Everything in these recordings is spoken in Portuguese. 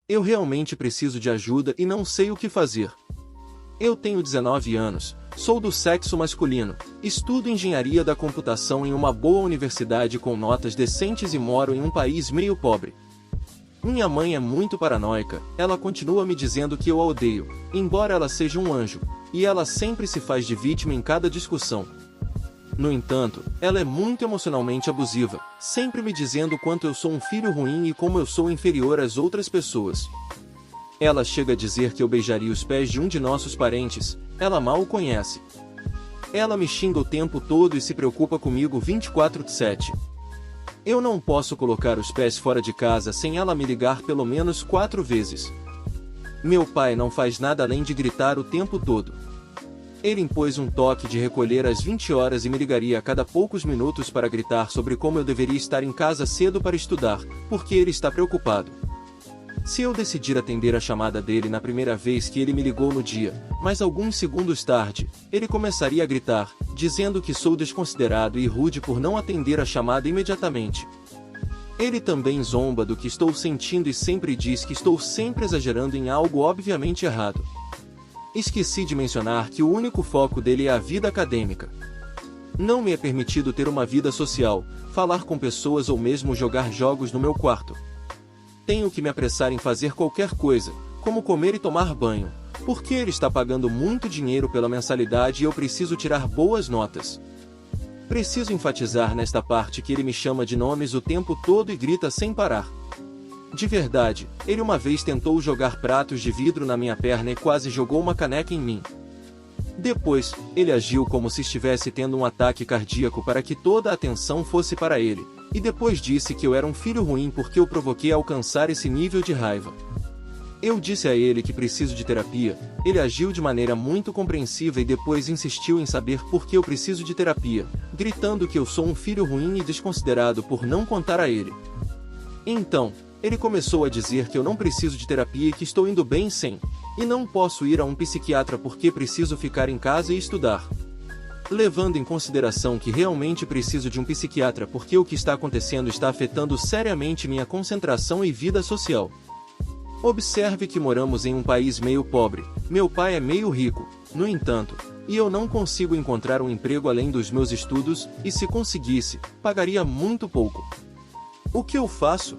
Eu realmente preciso de ajuda e não sei o que fazer. Eu tenho 19 anos, sou do sexo masculino, estudo engenharia da computação em uma boa universidade com notas decentes e moro em um país meio pobre. Minha mãe é muito paranoica, ela continua me dizendo que eu a odeio, embora ela seja um anjo, e ela sempre se faz de vítima em cada discussão. No entanto, ela é muito emocionalmente abusiva, sempre me dizendo quanto eu sou um filho ruim e como eu sou inferior às outras pessoas. Ela chega a dizer que eu beijaria os pés de um de nossos parentes, ela mal o conhece. Ela me xinga o tempo todo e se preocupa comigo 24/7. Eu não posso colocar os pés fora de casa sem ela me ligar pelo menos 4 vezes. Meu pai não faz nada além de gritar o tempo todo. Ele impôs um toque de recolher às 20 horas e me ligaria a cada poucos minutos para gritar sobre como eu deveria estar em casa cedo para estudar, porque ele está preocupado. Se eu decidir atender a chamada dele na primeira vez que ele me ligou no dia, mas alguns segundos tarde, ele começaria a gritar, dizendo que sou desconsiderado e rude por não atender a chamada imediatamente. Ele também zomba do que estou sentindo e sempre diz que estou sempre exagerando em algo obviamente errado. Esqueci de mencionar que o único foco dele é a vida acadêmica. Não me é permitido ter uma vida social, falar com pessoas ou mesmo jogar jogos no meu quarto. Tenho que me apressar em fazer qualquer coisa, como comer e tomar banho, porque ele está pagando muito dinheiro pela mensalidade e eu preciso tirar boas notas. Preciso enfatizar nesta parte que ele me chama de nomes o tempo todo e grita sem parar. De verdade, ele uma vez tentou jogar pratos de vidro na minha perna e quase jogou uma caneca em mim. Depois, ele agiu como se estivesse tendo um ataque cardíaco para que toda a atenção fosse para ele, e depois disse que eu era um filho ruim porque eu provoquei a alcançar esse nível de raiva. Eu disse a ele que preciso de terapia, ele agiu de maneira muito compreensiva e depois insistiu em saber por que eu preciso de terapia, gritando que eu sou um filho ruim e desconsiderado por não contar a ele. Então, ele começou a dizer que eu não preciso de terapia e que estou indo bem sem, e não posso ir a um psiquiatra porque preciso ficar em casa e estudar. Levando em consideração que realmente preciso de um psiquiatra porque o que está acontecendo está afetando seriamente minha concentração e vida social. Observe que moramos em um país meio pobre, meu pai é meio rico, no entanto, e eu não consigo encontrar um emprego além dos meus estudos, e se conseguisse, pagaria muito pouco. O que eu faço?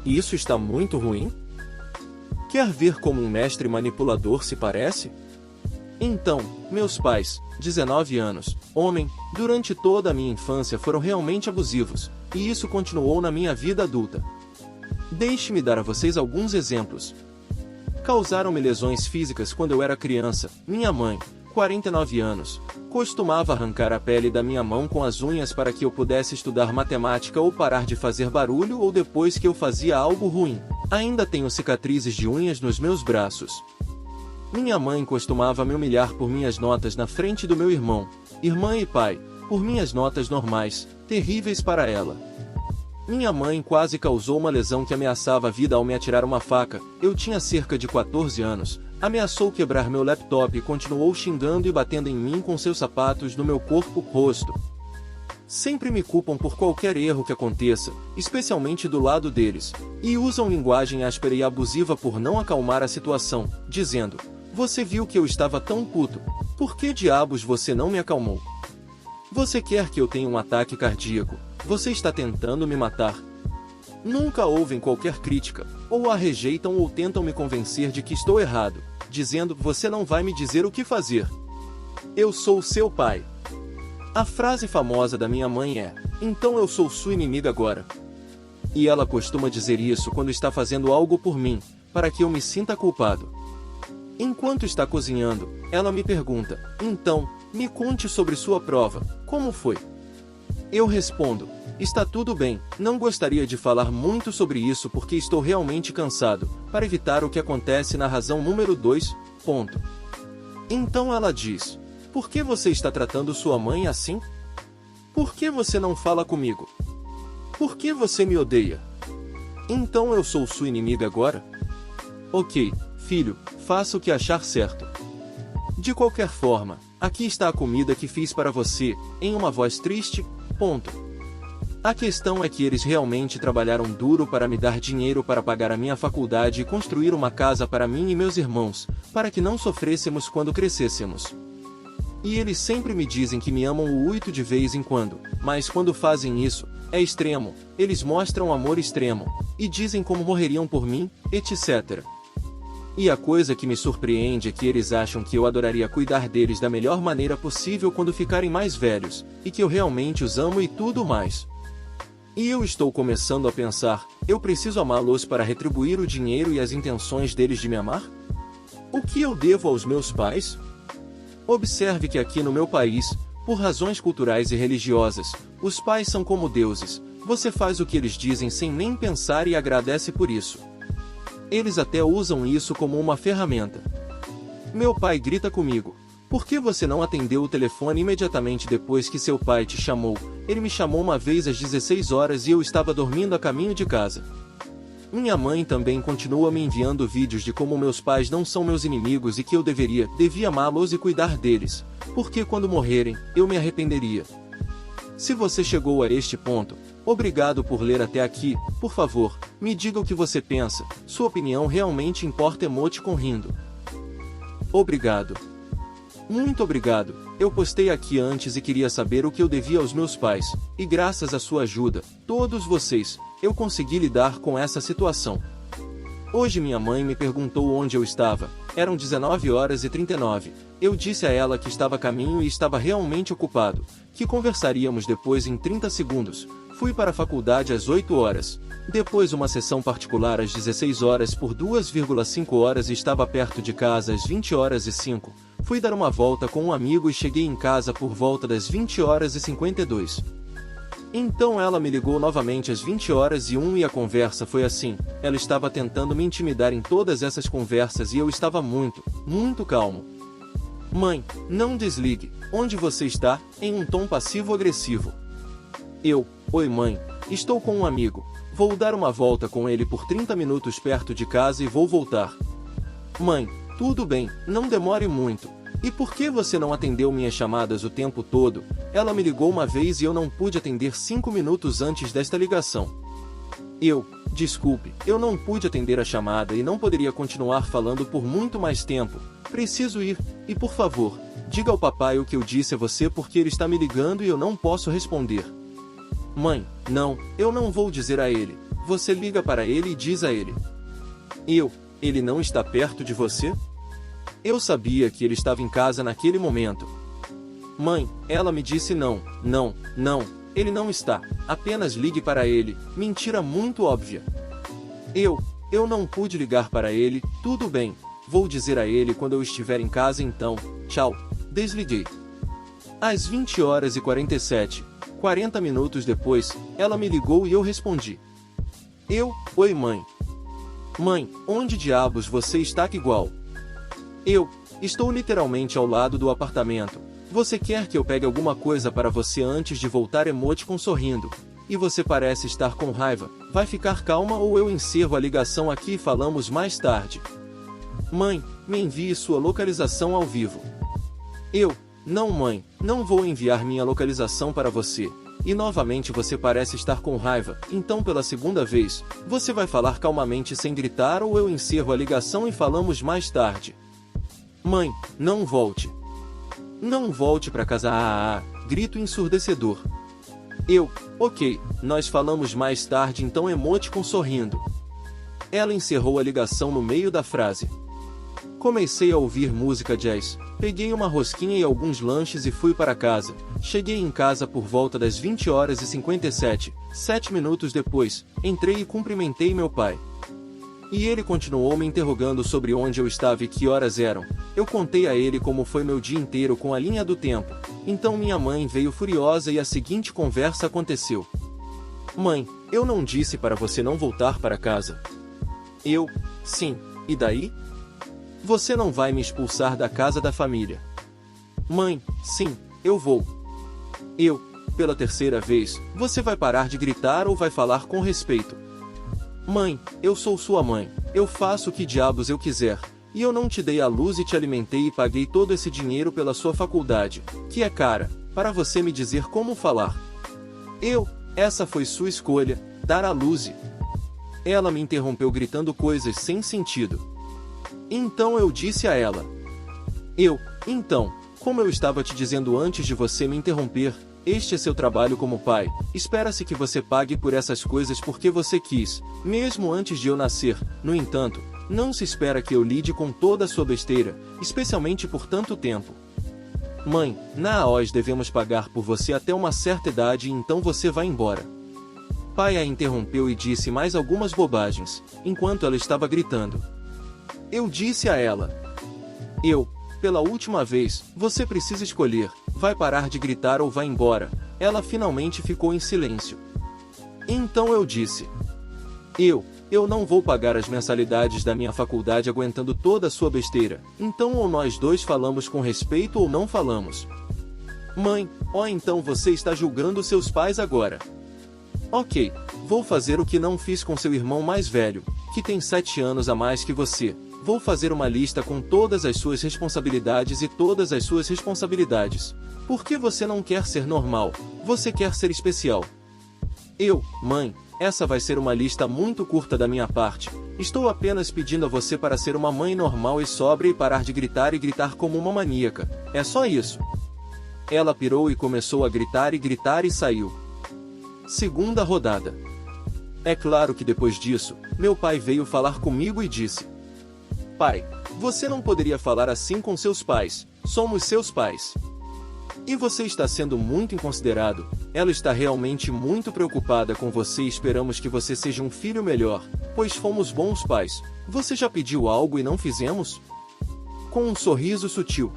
Isso está muito ruim? Quer ver como um mestre manipulador se parece? Então, meus pais, 19 anos, homem, durante toda a minha infância foram realmente abusivos, e isso continuou na minha vida adulta. Deixe-me dar a vocês alguns exemplos. Causaram-me lesões físicas quando eu era criança. Minha mãe, 49 anos, costumava arrancar a pele da minha mão com as unhas para que eu pudesse estudar matemática ou parar de fazer barulho ou depois que eu fazia algo ruim. Ainda tenho cicatrizes de unhas nos meus braços. Minha mãe costumava me humilhar por minhas notas na frente do meu irmão, irmã e pai, por minhas notas normais, terríveis para ela. Minha mãe quase causou uma lesão que ameaçava a vida ao me atirar uma faca. Eu tinha cerca de 14 anos, ameaçou quebrar meu laptop e continuou xingando e batendo em mim com seus sapatos no meu rosto. Sempre me culpam por qualquer erro que aconteça, especialmente do lado deles, e usam linguagem áspera e abusiva por não acalmar a situação, dizendo: "Você viu que eu estava tão puto, por que diabos você não me acalmou? Você quer que eu tenha um ataque cardíaco? Você está tentando me matar?" Nunca ouvem qualquer crítica, ou a rejeitam ou tentam me convencer de que estou errado, dizendo: "Você não vai me dizer o que fazer. Eu sou seu pai." A frase famosa da minha mãe é: "Então eu sou sua inimiga agora." E ela costuma dizer isso quando está fazendo algo por mim, para que eu me sinta culpado. Enquanto está cozinhando, ela me pergunta: "Então, me conte sobre sua prova, como foi?" Eu respondo: "Está tudo bem, não gostaria de falar muito sobre isso porque estou realmente cansado, para evitar o que acontece na razão número 2, ponto." Então ela diz: "Por que você está tratando sua mãe assim? Por que você não fala comigo? Por que você me odeia? Então eu sou sua inimiga agora?" Ok, filho, faça o que achar certo. De qualquer forma, aqui está a comida que fiz para você, em uma voz triste, ponto. A questão é que eles realmente trabalharam duro para me dar dinheiro para pagar a minha faculdade e construir uma casa para mim e meus irmãos, para que não sofrêssemos quando crescêssemos. E eles sempre me dizem que me amam muito de vez em quando, mas quando fazem isso, é extremo, eles mostram amor extremo, e dizem como morreriam por mim, etc. E a coisa que me surpreende é que eles acham que eu adoraria cuidar deles da melhor maneira possível quando ficarem mais velhos, e que eu realmente os amo e tudo mais. E eu estou começando a pensar, eu preciso amá-los para retribuir o dinheiro e as intenções deles de me amar? O que eu devo aos meus pais? Observe que aqui no meu país, por razões culturais e religiosas, os pais são como deuses, você faz o que eles dizem sem nem pensar e agradece por isso. Eles até usam isso como uma ferramenta. Meu pai grita comigo. Por que você não atendeu o telefone imediatamente depois que seu pai te chamou? Ele me chamou uma vez às 16 horas e eu estava dormindo a caminho de casa. Minha mãe também continua me enviando vídeos de como meus pais não são meus inimigos e que eu devia amá-los e cuidar deles, porque quando morrerem, eu me arrependeria. Se você chegou a este ponto, obrigado por ler até aqui, por favor, me diga o que você pensa, sua opinião realmente importa emoticon rindo. Obrigado. Muito obrigado, eu postei aqui antes e queria saber o que eu devia aos meus pais, e graças à sua ajuda, todos vocês, eu consegui lidar com essa situação. Hoje minha mãe me perguntou onde eu estava, eram 19 horas e 39, eu disse a ela que estava a caminho e estava realmente ocupado, que conversaríamos depois em 30 segundos, fui para a faculdade às 8 horas, depois uma sessão particular às 16 horas por 2,5 horas e estava perto de casa às 20 horas e 5, fui dar uma volta com um amigo e cheguei em casa por volta das 20 horas e 52. Então ela me ligou novamente às 20 horas e 1 e a conversa foi assim, ela estava tentando me intimidar em todas essas conversas e eu estava muito calmo. Mãe, não desligue, onde você está? Em um tom passivo-agressivo. Oi mãe, estou com um amigo, vou dar uma volta com ele por 30 minutos perto de casa e vou voltar. Mãe, tudo bem, não demore muito. E por que você não atendeu minhas chamadas o tempo todo? Ela me ligou uma vez e eu não pude atender 5 minutos antes desta ligação. Desculpe, eu não pude atender a chamada e não poderia continuar falando por muito mais tempo. Preciso ir, e por favor, diga ao papai o que eu disse a você porque ele está me ligando e eu não posso responder. Mãe, não, eu não vou dizer a ele. Você liga para ele e diz a ele. Ele não está perto de você? Eu sabia que ele estava em casa naquele momento. Mãe, ela me disse não, ele não está, apenas ligue para ele, mentira muito óbvia. Eu não pude ligar para ele, tudo bem, vou dizer a ele quando eu estiver em casa então, tchau, desliguei. Às 20 horas e 47, 40 minutos depois, ela me ligou e eu respondi. Oi mãe. Mãe, onde diabos você está aqui igual? Estou literalmente ao lado do apartamento. Você quer que eu pegue alguma coisa para você antes de voltar emoticon sorrindo? E você parece estar com raiva. Vai ficar calma ou eu encerro a ligação aqui e falamos mais tarde. Mãe, me envie sua localização ao vivo. Não mãe, não vou enviar minha localização para você. E novamente você parece estar com raiva, então pela segunda vez, você vai falar calmamente sem gritar ou eu encerro a ligação e falamos mais tarde. Mãe, não volte. Não volte para casa. Grito ensurdecedor. Ok, nós falamos mais tarde então emoticon sorrindo. Ela encerrou a ligação no meio da frase. Comecei a ouvir música jazz, peguei uma rosquinha e alguns lanches e fui para casa. Cheguei em casa por volta das 20 horas e 57, 7 minutos depois, entrei e cumprimentei meu pai. E ele continuou me interrogando sobre onde eu estava e que horas eram. Eu contei a ele como foi meu dia inteiro com a linha do tempo. Então minha mãe veio furiosa e a seguinte conversa aconteceu. Mãe, eu não disse para você não voltar para casa. Sim, e daí? Você não vai me expulsar da casa da família. Mãe, sim, eu vou. Pela terceira vez, você vai parar de gritar ou vai falar com respeito? Mãe, eu sou sua mãe, eu faço o que diabos eu quiser, e eu não te dei a luz e te alimentei e paguei todo esse dinheiro pela sua faculdade, que é cara, para você me dizer como falar. Essa foi sua escolha, dar à luz. Ela me interrompeu gritando coisas sem sentido. Então eu disse a ela: Então, como eu estava te dizendo antes de você me interromper, este é seu trabalho como pai, espera-se que você pague por essas coisas porque você quis, mesmo antes de eu nascer. No entanto, não se espera que eu lide com toda a sua besteira, especialmente por tanto tempo. Mãe, nós devemos pagar por você até uma certa idade e então você vai embora. Pai a interrompeu e disse mais algumas bobagens, enquanto ela estava gritando. Eu disse a ela: pela última vez, você precisa escolher, vai parar de gritar ou vai embora. Ela finalmente ficou em silêncio. Então eu disse: eu não vou pagar as mensalidades da minha faculdade aguentando toda a sua besteira, então ou nós dois falamos com respeito ou não falamos. Mãe, então você está julgando seus pais agora. Ok, vou fazer o que não fiz com seu irmão mais velho, que tem 7 anos a mais que você. Vou fazer uma lista com todas as suas responsabilidades e todas as suas responsabilidades. Por que você não quer ser normal? Você quer ser especial. Mãe, essa vai ser uma lista muito curta da minha parte. Estou apenas pedindo a você para ser uma mãe normal e sóbria e parar de gritar e gritar como uma maníaca. É só isso. Ela pirou e começou a gritar e saiu. Segunda rodada. É claro que depois disso, meu pai veio falar comigo e disse: Pai, você não poderia falar assim com seus pais, somos seus pais. E você está sendo muito inconsiderado, ela está realmente muito preocupada com você e esperamos que você seja um filho melhor, pois fomos bons pais. Você já pediu algo e não fizemos? Com um sorriso sutil.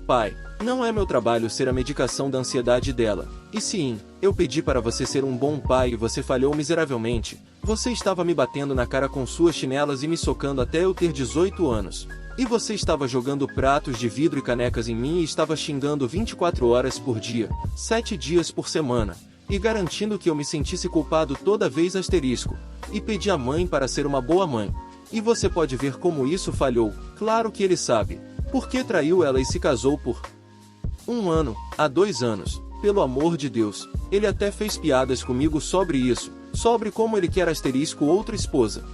Pai, não é meu trabalho ser a medicação da ansiedade dela. E sim, eu pedi para você ser um bom pai e você falhou miseravelmente. Você estava me batendo na cara com suas chinelas e me socando até eu ter 18 anos. E você estava jogando pratos de vidro e canecas em mim e estava xingando 24 horas por dia, 7 dias por semana, e garantindo que eu me sentisse culpado toda vez asterisco. E pedi à mãe para ser uma boa mãe. E você pode ver como isso falhou, claro que ele sabe. Porque traiu ela e se casou por 1 ano, há 2 anos. Pelo amor de Deus, ele até fez piadas comigo sobre isso, sobre como ele quer asterisco outra esposa.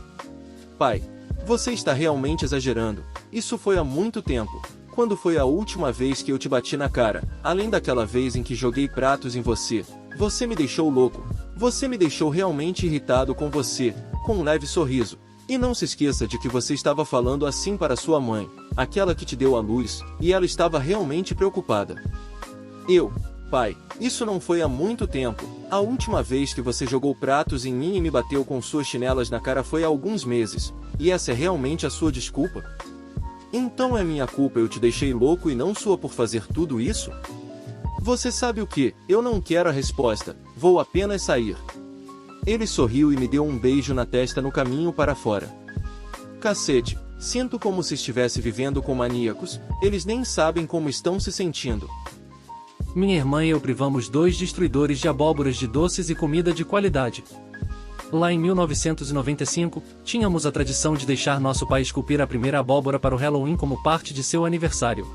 Pai, você está realmente exagerando, isso foi há muito tempo. Quando foi a última vez que eu te bati na cara, além daquela vez em que joguei pratos em você? Você me deixou louco, você me deixou realmente irritado com você, com um leve sorriso. E não se esqueça de que você estava falando assim para sua mãe, aquela que te deu à luz, e ela estava realmente preocupada. Pai, isso não foi há muito tempo. A última vez que você jogou pratos em mim e me bateu com suas chinelas na cara foi há alguns meses. E essa é realmente a sua desculpa? Então é minha culpa eu te deixei louco e não sua por fazer tudo isso? Você sabe o que? Eu não quero a resposta, vou apenas sair. Ele sorriu e me deu um beijo na testa no caminho para fora. Cacete, sinto como se estivesse vivendo com maníacos, eles nem sabem como estão se sentindo. Minha irmã e eu privamos 2 destruidores de abóboras de doces e comida de qualidade. Lá em 1995, tínhamos a tradição de deixar nosso pai esculpir a primeira abóbora para o Halloween como parte de seu aniversário.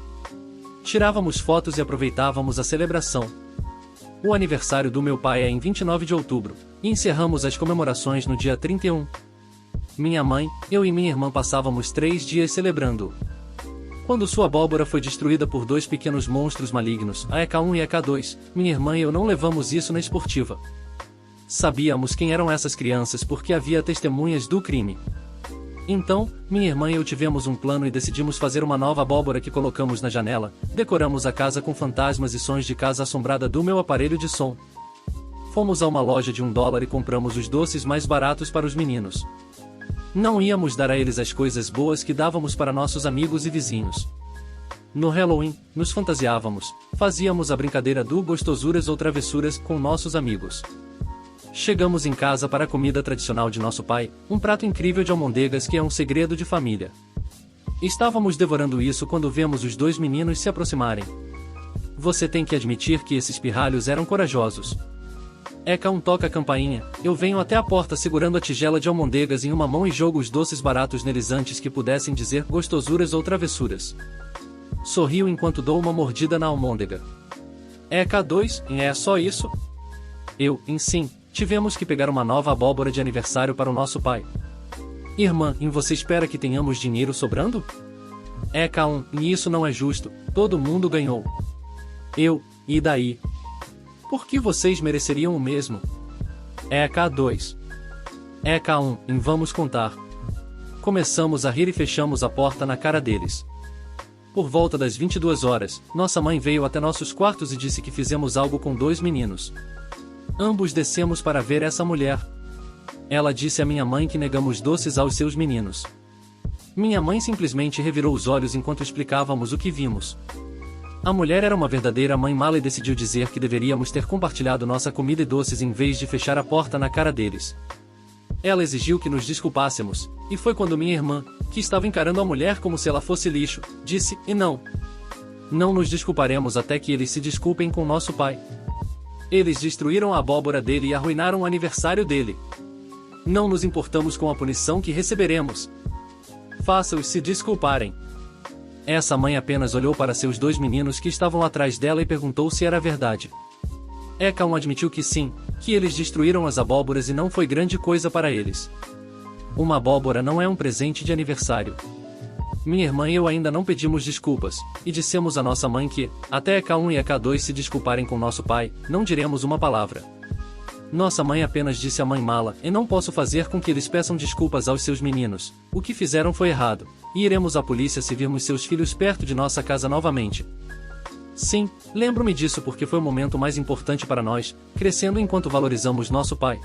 Tirávamos fotos e aproveitávamos a celebração. O aniversário do meu pai é em 29 de outubro, e encerramos as comemorações no dia 31. Minha mãe, eu e minha irmã passávamos 3 dias celebrando. Quando sua abóbora foi destruída por 2 pequenos monstros malignos, a EK1 e a EK2, minha irmã e eu não levamos isso na esportiva. Sabíamos quem eram essas crianças porque havia testemunhas do crime. Então, minha irmã e eu tivemos um plano e decidimos fazer uma nova abóbora que colocamos na janela, decoramos a casa com fantasmas e sons de casa assombrada do meu aparelho de som. Fomos a uma loja de $1 e compramos os doces mais baratos para os meninos. Não íamos dar a eles as coisas boas que dávamos para nossos amigos e vizinhos. No Halloween, nos fantasiávamos, fazíamos a brincadeira do gostosuras ou travessuras com nossos amigos. Chegamos em casa para a comida tradicional de nosso pai, um prato incrível de almôndegas que é um segredo de família. Estávamos devorando isso quando vemos os 2 meninos se aproximarem. Você tem que admitir que esses pirralhos eram corajosos. EK1 toca a campainha, eu venho até a porta segurando a tigela de almôndegas em uma mão e jogo os doces baratos neles antes que pudessem dizer gostosuras ou travessuras. Sorrio enquanto dou uma mordida na almôndega. EK2, é só isso? Sim, tivemos que pegar uma nova abóbora de aniversário para o nosso pai. Irmã, você espera que tenhamos dinheiro sobrando? E isso não é justo, todo mundo ganhou. E daí? Por que vocês mereceriam o mesmo? 2. Vamos contar. Começamos a rir e fechamos a porta na cara deles. Por volta das 22 horas, nossa mãe veio até nossos quartos e disse que fizemos algo com 2 meninos. Ambos descemos para ver essa mulher. Ela disse à minha mãe que negamos doces aos seus meninos. Minha mãe simplesmente revirou os olhos enquanto explicávamos o que vimos. A mulher era uma verdadeira mãe mala e decidiu dizer que deveríamos ter compartilhado nossa comida e doces em vez de fechar a porta na cara deles. Ela exigiu que nos desculpássemos, e foi quando minha irmã, que estava encarando a mulher como se ela fosse lixo, disse: não nos desculparemos até que eles se desculpem com nosso pai. Eles destruíram a abóbora dele e arruinaram o aniversário dele. Não nos importamos com a punição que receberemos. Faça-os se desculparem. Essa mãe apenas olhou para seus 2 meninos que estavam atrás dela e perguntou se era verdade. Admitiu que sim, que eles destruíram as abóboras e não foi grande coisa para eles. Uma abóbora não é um presente de aniversário. Minha irmã e eu ainda não pedimos desculpas, e dissemos à nossa mãe que, até EK1 e EK2 se desculparem com nosso pai, não diremos uma palavra. Nossa mãe apenas disse à mãe mala: e não posso fazer com que eles peçam desculpas aos seus meninos. O que fizeram foi errado, e iremos à polícia se virmos seus filhos perto de nossa casa novamente. Sim, lembro-me disso porque foi o momento mais importante para nós, crescendo enquanto valorizamos nosso pai.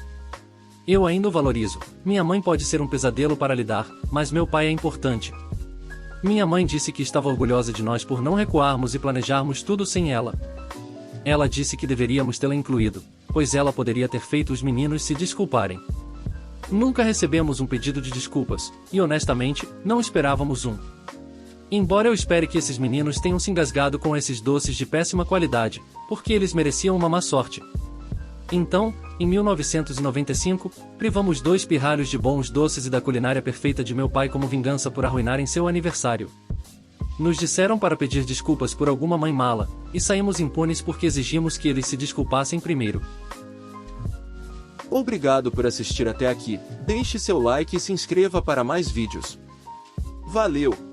Eu ainda o valorizo. Minha mãe pode ser um pesadelo para lidar, mas meu pai é importante. Minha mãe disse que estava orgulhosa de nós por não recuarmos e planejarmos tudo sem ela. Ela disse que deveríamos tê-la incluído, pois ela poderia ter feito os meninos se desculparem. Nunca recebemos um pedido de desculpas, e honestamente, não esperávamos um. Embora eu espere que esses meninos tenham se engasgado com esses doces de péssima qualidade, porque eles mereciam uma má sorte. Então, em 1995, privamos 2 pirralhos de bons doces e da culinária perfeita de meu pai como vingança por arruinarem seu aniversário. Nos disseram para pedir desculpas por alguma mãe mala, e saímos impunes porque exigimos que eles se desculpassem primeiro. Obrigado por assistir até aqui. Deixe seu like e se inscreva para mais vídeos. Valeu!